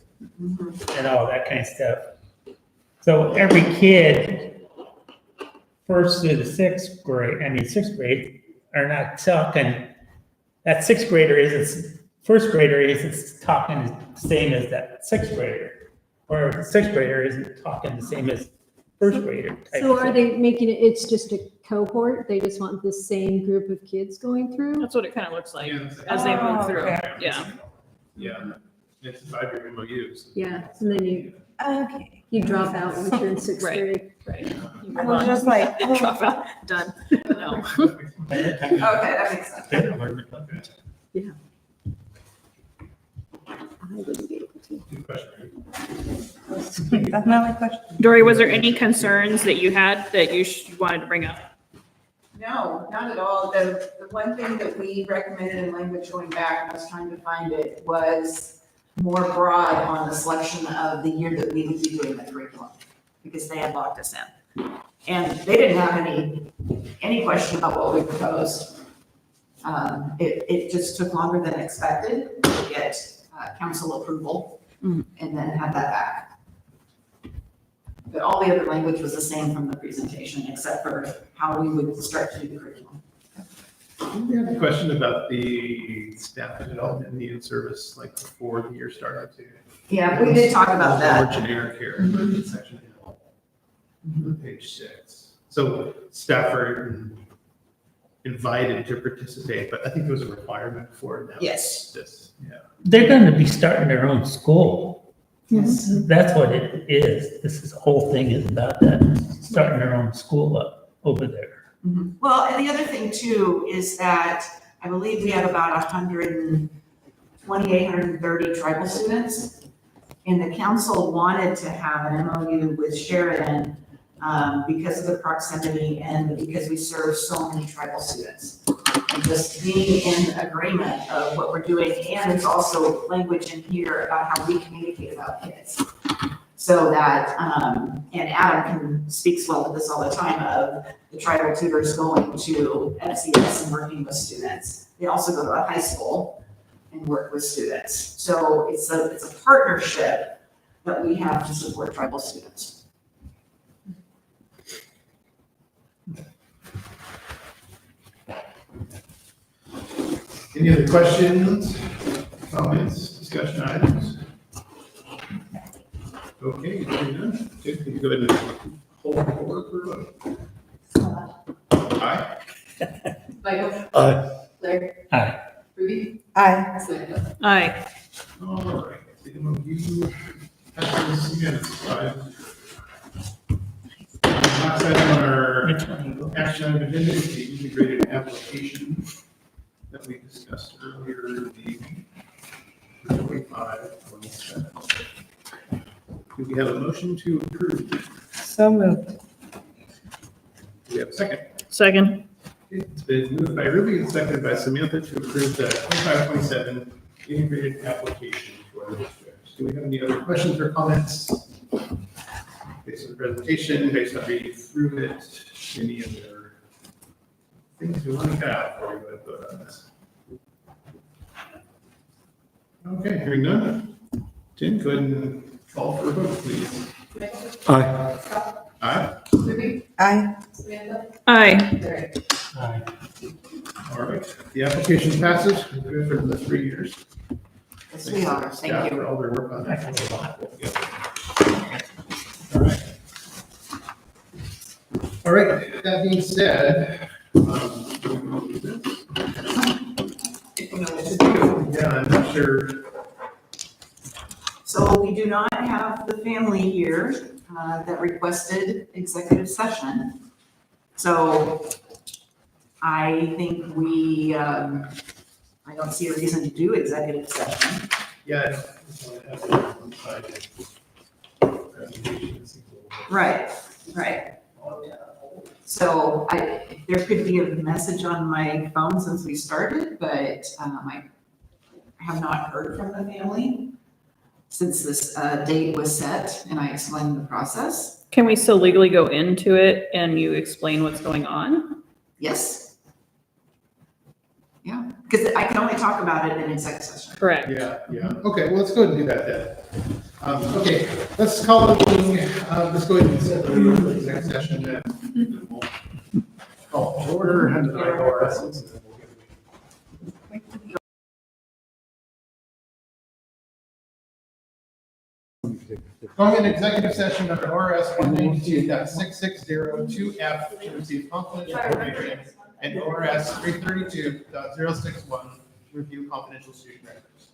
and all that kind of stuff. So every kid, first through the sixth grade, are not talking, that sixth grader first grader isn't talking the same as that sixth grader. Or the sixth grader isn't talking the same as first grader. type So of are thing. they making it, it's just a cohort? They just want the same group of kids going through? That's what it kind of looks like Yeah, it's as they move Oh, through. okay. Yeah. Yeah, it's a 5-year MOUs. Yeah, and then Okay. you drop out once you're in sixth Right. grade. Right. I was just like, oh. Drop out, done. No. Okay, that makes sense. I wouldn't be able to. Good question. That's my only question. Dory, was there any concerns that you had that you wanted to bring up? No, not at all. The one thing that we recommended in language going back, I was trying to find it, was more broad on the selection of the year that we would be doing the curriculum, because they had locked us in. And they didn't have any question about what we proposed. It just took longer than expected to get council approval and then have that back. But all the other language was the same from the presentation, except for how we would start to do the curriculum. We have a question about the staff development needed service, like before the year started too. Yeah, we did talk about that. More generic here, in section L, page 6. So staff are invited to participate, but I think there was a requirement for it now. Yes. This, yeah. They're gonna be starting their own school. Yes. That's what it is. This whole thing is about that, starting their own school up over there. Well, and the other thing too is that I believe we have about 128, 130 tribal students. And the council wanted to have an MOU with Sheridan because of the proximity and because we serve so many tribal students. And just being in agreement of what we're doing, and there's also language in here about how we communicate about kids. So that, and Adam speaks well to this all the time, of the tribal tutors going to FCS and working with students. They also go to a high school and work with students. So it's a partnership that we have to support tribal students. Any other questions, comments, discussion items? Okay, hearing none. Good, can you go ahead and hold the board for a vote? Aye. Michael? Aye. Claire? Aye. Ruby? Aye. Samantha? Aye. All right, the MOU passes unanimously. Last item on our action item agenda is the integrated application that we discussed earlier, the 25-27. Do we have a motion to approve? So moved. Do we have a second? Second. It's been moved by Ruby and seconded by Samantha to approve the 25-27 integrated application for the district. Do we have any other questions or comments? Based on the presentation, based on reading through it, any other things you want to get out before we go ahead and vote on this? Okay, hearing none. Jen, go ahead and call for a vote, please. Aye. Aye. Aye. Aye. All right, the application passes. We're good for the 3 years. Yes, we are. Staff Thank you. for all their work on that. All right. All right, that being said, yeah, I'm not sure. So we do not have the family here that requested executive session. So I think I don't see a reason to do executive session. Yeah. Right, right. So there could be a message on my phone since we started, but I have not heard from the family since this date was set and I explained the process. Can we still legally go into it and you explain what's going on? Yes. Yeah, because I can only talk about it in executive session. Correct. Yeah, yeah. Okay, well, let's go ahead and do that then. Okay, let's call the meeting, let's go ahead and set the meeting for executive session then. We'll call to order and then I go our essence and then we'll get. Going into executive session under RS 192.6602F to receive confidential information and ORS 332.061 to review confidential student records.